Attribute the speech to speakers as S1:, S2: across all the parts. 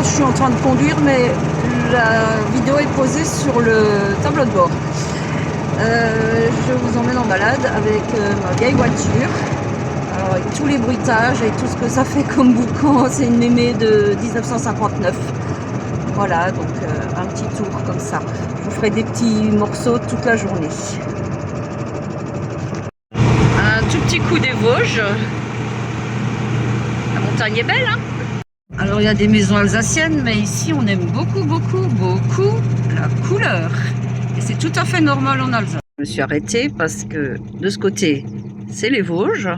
S1: je suis en train de conduire, mais la vidéo est posée sur le tableau de bord. Je vous emmène en balade avec ma vieille voiture. Alors, avec tous les bruitages et tout ce que ça fait comme boucan, c'est une mémé de 1959. Voilà, donc un petit tour comme ça. Je vous ferai des petits morceaux toute la journée. Un tout petit coup des Vosges. La montagne est belle, hein? Alors il y a des maisons alsaciennes, mais ici on aime beaucoup la couleur. Et c'est tout à fait normal en Alsace. Je me suis arrêtée parce que de ce côté, c'est les Vosges.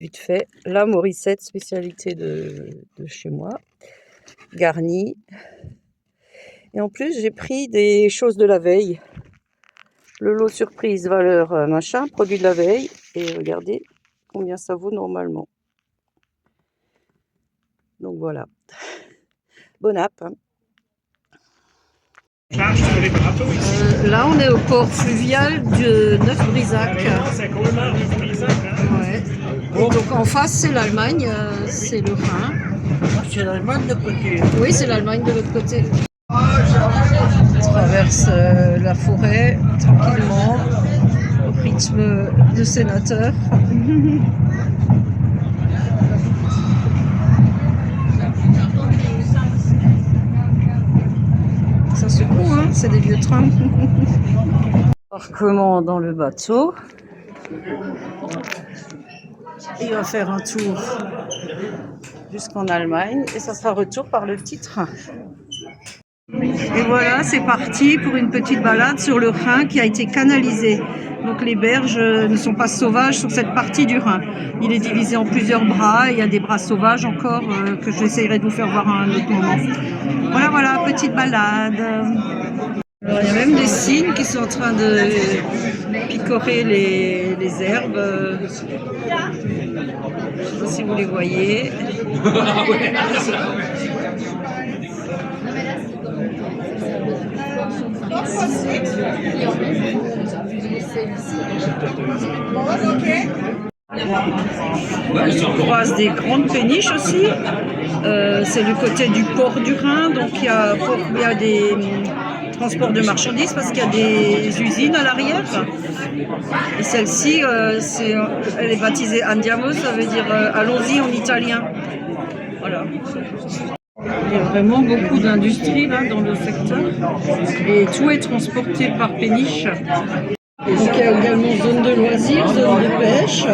S1: Vite fait, la Morissette, spécialité de chez moi, garnie. Et en plus, j'ai pris des choses de la veille. Le lot surprise, valeur machin, produit de la veille. Et regardez combien ça vaut normalement. Donc voilà. Bon app. Hein. Là, on est au port fluvial de Neuf-Brisac. Ouais. Et donc en face, c'est l'Allemagne, c'est le Rhin.
S2: C'est l'Allemagne de l'autre côté.
S1: Oui, c'est l'Allemagne de l'autre côté. On traverse la forêt tranquillement, au rythme de sénateur. Ça secoue, hein, c'est des vieux trains. Embarquement dans le bateau. Il va faire un tour jusqu'en Allemagne et ça sera retour par le petit train. Et voilà, c'est parti pour une petite balade sur le Rhin qui a été canalisé. Donc les berges ne sont pas sauvages sur cette partie du Rhin. Il est divisé en plusieurs bras et il y a des bras sauvages encore que j'essayerai de vous faire voir à un autre moment. Voilà, petite balade. Alors, il y a même des cygnes qui sont en train de picorer les herbes. Je ne sais pas si vous les voyez. On croise des grandes péniches aussi. C'est du côté du port du Rhin, donc il y a des transports de marchandises parce qu'il y a des usines à l'arrière. Et celle-ci, elle est baptisée Andiamo, ça veut dire allons-y en italien. Voilà. Il y a vraiment beaucoup d'industrie là dans le secteur et tout est transporté par péniche. Donc il y a également zone de loisirs, zone de pêche.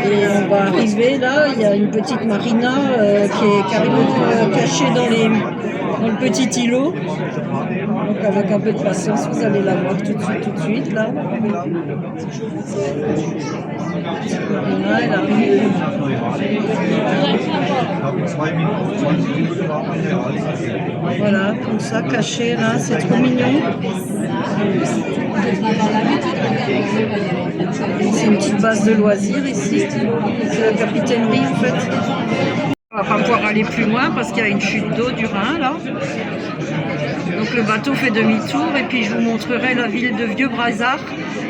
S1: Et on va arriver là, il y a une petite marina qui est carrément cachée dans le petit îlot. Donc avec un peu de patience, vous allez la voir tout de suite là. Petite marina, elle arrive. Voilà, comme ça, caché là, c'est trop mignon. C'est une petite base de loisirs ici. C'est la capitainerie en fait. On va pas pouvoir aller plus loin parce qu'il y a une chute d'eau du Rhin là. Donc le bateau fait demi-tour et puis je vous montrerai la ville de Vieux-Brazard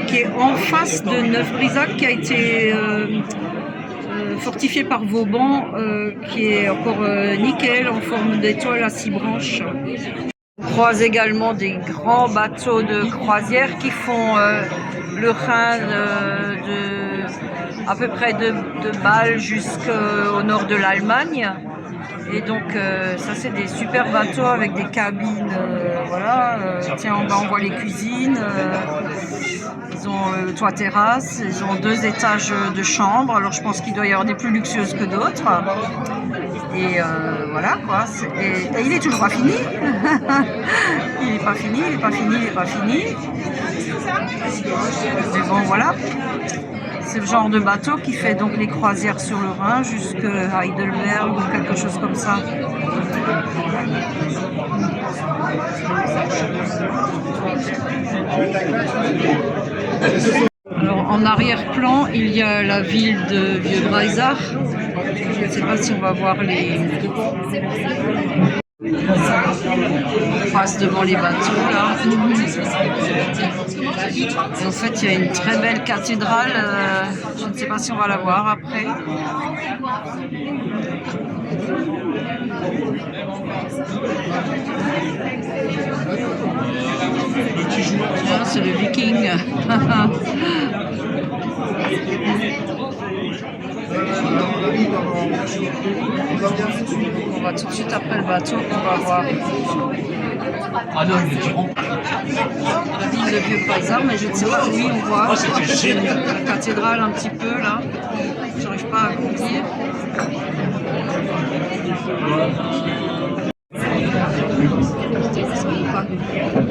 S1: qui est en face de Neuf-Brisac qui a été fortifiée par Vauban qui est encore nickel en forme d'étoile à 6 branches. On croise également des grands bateaux de croisière qui font le Rhin à peu près de Bâle jusqu'au nord de l'Allemagne. Et donc ça c'est des super bateaux avec des cabines, voilà. Tiens, en bas on voit les cuisines. Ils ont le toit terrasse, ils ont 2 étages de chambre. Alors je pense qu'il doit y avoir des plus luxueuses que d'autres. Et voilà quoi. Et il est toujours pas fini. Il n'est pas fini. Mais bon voilà. C'est le genre de bateau qui fait donc les croisières sur le Rhin jusqu'à Heidelberg ou quelque chose comme ça. Alors en arrière-plan, il y a la ville de Vieux-Brazard. Je ne sais pas si on va voir les... On passe devant les bateaux là. Et en fait, il y a une très belle cathédrale. Je ne sais pas si on va la voir après. Ah, c'est le Viking. On va tout de suite après le bateau qu'on va voir.
S3: Ah non, ils le diront.
S1: La ville de Vieux-Paysard, mais je ne sais pas, oui, on voit la cathédrale un petit peu là. J'arrive pas à conduire.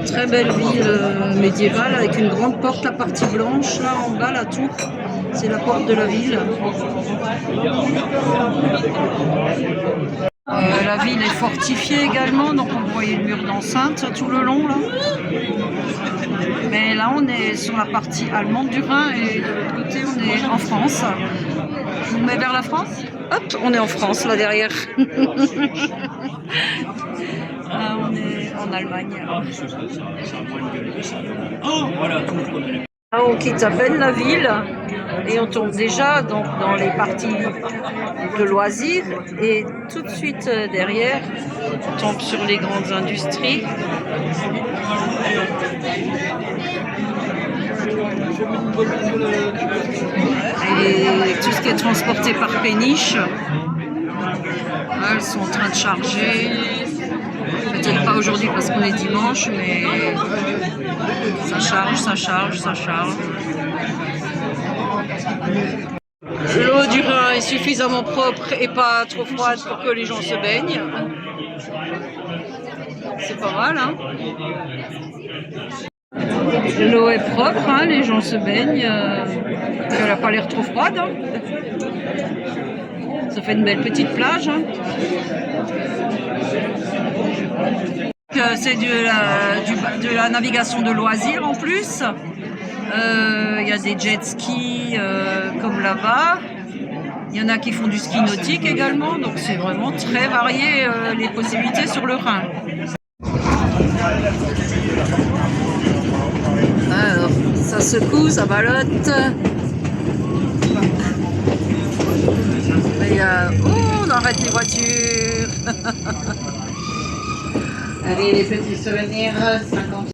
S1: Très belle ville médiévale avec une grande porte, la partie blanche là en bas, la tour. C'est la porte de la ville. La ville est fortifiée également, donc on voyait le mur d'enceinte tout le long là. Mais là on est sur la partie allemande du Rhin et de l'autre côté on est en France. Je vous mets vers la France. Hop, on est en France là derrière. Là on est en Allemagne. Là on quitte à peine la ville et on tombe déjà donc dans les parties de loisirs et tout de suite derrière on tombe sur les grandes industries. Et tout ce qui est transporté par péniche, elles sont en train de charger. Peut-être pas aujourd'hui parce qu'on est dimanche, mais ça charge, ça charge, ça charge. L'eau du Rhin est suffisamment propre et pas trop froide pour que les gens se baignent. C'est pas mal, hein? L'eau est propre, hein, les gens se baignent. Elle n'a pas l'air trop froide. Hein. Ça fait une belle petite plage. Hein. C'est de la navigation de loisirs en plus. Il y a des jet skis comme là-bas. Il y en a qui font du ski nautique également. Donc c'est vraiment très varié les possibilités sur le Rhin. Alors, ça secoue, ça ballotte. Il y a... Oh, on arrête les voitures.
S4: Allez, les petits souvenirs, 50